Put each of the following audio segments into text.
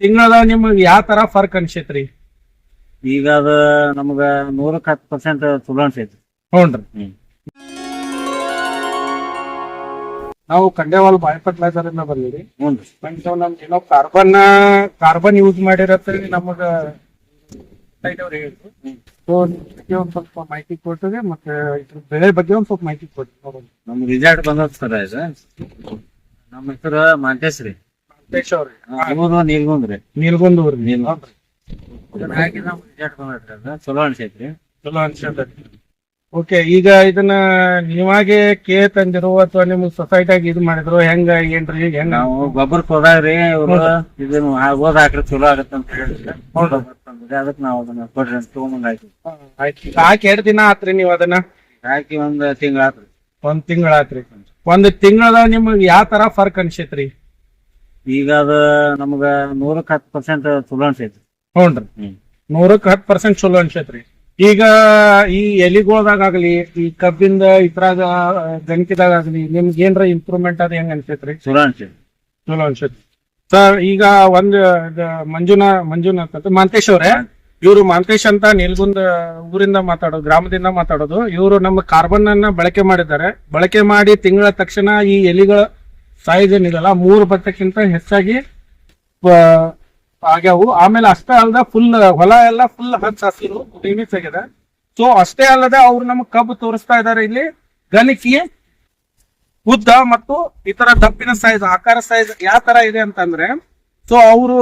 ತಿಂಗಳ ನಿಮ್ಗೆ ಯಾವ ತರ ಫರ್ಕ್ ಅನ್ಸೈತ್ರಿ? ಈಗ ಅದ ನಮಗ 100% ಚಲೋ ಅನ್ಸೈತಿ. ಹ್ಞೂನ್ರಿ. ನಾವು ಕಂಡೇವಾಲ್ ಬಾಯ್ ಫರ್ಟಿಲೈಸರ್ ಇಂದ ಬಂದಿರಿ. ಹ್ಞೂನ್ರಿ. ನಮ್ಗೆ ಏನೋ ಕಾರ್ಬನ್ ಯೂಸ್ ಮಾಡಿರತ್ತೆ ನಮಗ ಅವ್ರು ಹೇಳಿದ್ರು. ಸೊ ಬಗ್ಗೆ ಒಂದ್ ಸ್ವಲ್ಪ ಮಾಹಿತಿ ಕೊಟ್ಟಿದೆ, ಮತ್ತೆ ಇದ್ರ ಬೆಳೆ ಬಗ್ಗೆ ಒಂದ್ ಸ್ವಲ್ಪ ಮಾಹಿತಿ ಕೊಟ್ಟು ನಮ್ ರಿಸಲ್ಟ್ ಬಂದದ ಸರ್ ಇದು. ನಮ್ಮ ಹೆಸರು ಮಾಂತೇಶ್ ರೀ. ನೀಲ್ಗುಂದ್ರಿ. ನೀಲ್ಗೊಂದೂರ್ ರಿಸಲ್ಟ್ ಬಂದೈತ್ರಿ, ಚಲೋ ಅನ್ಸೈತ್ರಿ. ಚಲೋ ಅನ್ಸತೈತಿ. ಓಕೆ, ಈಗ ಇದನ್ನ ನೀವಾಗೆ ತಂದಿರೋ ಅಥವಾ ನಿಮ್ ಸೊಸೈಟಿಯಾಗ ಇದು ಮಾಡಿದ್ರು ಹೆಂಗ ಏನ್ರಿ? ಹೆಂಗ ನಾವು ಗೊಬ್ಬರ ಹೋದಾಗ್ರಿ ಇವ್ರು ಇದನ್ನ ಓದ್ ಹಾಕ್ರಿ ಚಲೋ ಆಗತ್ತ ಅಂತ ಹೇಳಿದ್ರೆ ಅದಕ್ಕೆ ನಾವು ಅದನ್ನ ಕೊಡ್ರಿ ಅಂತ ತಗೊಂಡ್ ಆಯ್ತು. ಹಾಕಿ 2 ದಿನ ಆತ್ರಿ ನೀವ್ ಅದನ್ನ ಹಾಕಿ ಒಂದ್ ತಿಂಗಳ ಆತ್ರಿ. 1 ತಿಂಗಳ ಆತ್ರಿ. 1 ತಿಂಗಳದ ನಿಮ್ಗೆ ಯಾವ ತರ ಫರ್ಕ್ ಅನ್ಸೈತ್ರಿ? ಈಗ ಅದ ನಮಗ 110% ಚಲೋ ಅನ್ಸೈತಿ. ಹ್ಞೂನ್ರಿ. 110% ಚಲೋ ಅನ್ಸೈತ್ರಿ. ಈಗ ಈ ಎಲಿಗೋಳದಾಗಲಿ ಈ ಕಬ್ಬಿಂದ ಇದ್ರಾಗ ಗಣಿಕಿದಾಗ ಆಗ್ಲಿ ನಿಮ್ಗೆ ಏನ್ರ ಇಂಪ್ರೂವ್ಮೆಂಟ್ ಅದ ಹೆಂಗ್ ಅನ್ಸೈತ್ರಿ? ಚಲೋ ಅನ್ಸೈತಿ. ಚಲೋ ಅನ್ಸೈತಿ ಸರ್. ಈಗ ಒಂದ್ ಮಂಜುನಾಥ್ ಅಂತ ಮಾಂತೇಶ್ ಅವ್ರೆ, ಇವ್ರು ಮಾಂತೇಶ್ ಅಂತ ನೀಲ್ಗುಂದ ಊರಿಂದ ಮಾತಾಡೋದು, ಗ್ರಾಮದಿಂದ ಮಾತಾಡೋದು. ಇವರು ನಮ್ಮ ಕಾರ್ಬನ್ ಅನ್ನ ಬಳಕೆ ಮಾಡಿದ್ದಾರೆ. ಬಳಕೆ ಮಾಡಿ ತಿಂಗಳ ತಕ್ಷಣ ಈ ಎಲಿಗಳ ಸೈಜ್ ಏನಿದಲ್ಲ 3 ಬತ್ತಕ್ಕಿಂತ ಹೆಚ್ಚಾಗಿ ಆಗ್ಯಾವು. ಆಮೇಲೆ ಅಷ್ಟೇ ಅಲ್ಲದ ಫುಲ್ ಹೊಲ ಎಲ್ಲ ಫುಲ್ ಹಚ್ಚ ಹಸಿರು ಫೇಮಸ್ ಆಗಿದೆ. ಸೊ ಅಷ್ಟೇ ಅಲ್ಲದೆ ಅವ್ರು ನಮಗ್ ಕಬ್ಬು ತೋರಿಸ್ತಾ ಇದಾರೆ ಇಲ್ಲಿ ಗಣಿಕಿ ಉದ್ದ ಮತ್ತು ಇತರ ದಪ್ಪಿನ ಸೈಜ್, ಆಕಾರ ಸೈಜ್ ಯಾವ ತರ ಇದೆ ಅಂತಂದ್ರೆ, ಸೊ ಅವರು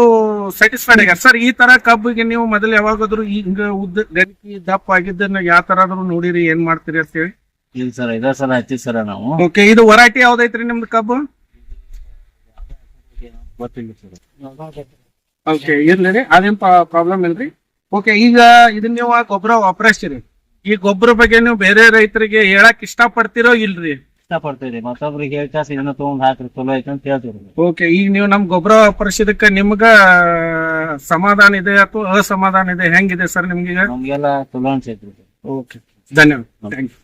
ಸ್ಯಾಟಿಸ್ಫೈಡ್ ಆಗ್ಯಾರ. ಸರ್, ಈ ತರ ಕಬ್ಬಿಗೆ ನೀವು ಮೊದಲು ಯಾವಾಗಾದ್ರು ಹಿಂಗ ಉದ್ದ ಗಣಿಕಿ ದಪ್ಪ ಆಗಿದ್ದನ್ನ ಯಾವ ತರ ಆದ್ರೂ ನೋಡಿರಿ, ಏನ್ ಮಾಡ್ತೀರಿ ಅಂತ ಹೇಳಿ? ಇಲ್ಲ ಸರ್, ಇದ ಸಲ ಹಚ್ಚಿ ಸರ ನಾವು. ಓಕೆ, ಇದು ವೆರೈಟಿ ಯಾವ್ದೈತ್ರಿ ನಿಮ್ದು ಕಬ್ಬು? ಗೊತ್ತಿಲ್ಲ ಸರ್. ಓಕೆ, ಇರ್ಲಿ, ಅದೇನ್ ಪ್ರಾಬ್ಲಮ್ ಇಲ್ರಿ. ಓಕೆ, ಈಗ ಇದನ್ನ ನೀವು ಗೊಬ್ಬರ ವಾಪರಿಸ್ತೀರಿ. ಈ ಗೊಬ್ಬರ ಬಗ್ಗೆ ನೀವು ಬೇರೆ ರೈತರಿಗೆ ಹೇಳಕ್ ಇಷ್ಟ ಪಡ್ತಿರೋ ಇಲ್ರಿ? ಇಷ್ಟಪಡ್ತೀವಿ. ಮತ್ತೊಬ್ರಿಗೆ ಹೇಳ್ತಾ ಇದನ್ನ ತಗೊಂಡ್ ಹಾಕ್ರಿ ಚಲೋ ಐತೆ ಅಂತ ಹೇಳ್ತೀವಿ. ಓಕೆ, ಈಗ ನೀವು ನಮ್ ಗೊಬ್ಬರ ವಾಪರಿಸಿದಕ್ಕೆ ನಿಮ್ಗ ಸಮಾಧಾನ ಇದೆ ಅಥವಾ ಅಸಮಾಧಾನ ಇದೆ? ಹೆಂಗಿದೆ ಸರ್ ನಿಮ್ಗೆ? ನಮ್ಗೆಲ್ಲ ಚಲೋ ಅನ್ಸೈತ್ರಿ. ಓಕೆ, ಧನ್ಯವಾದ. Thank you.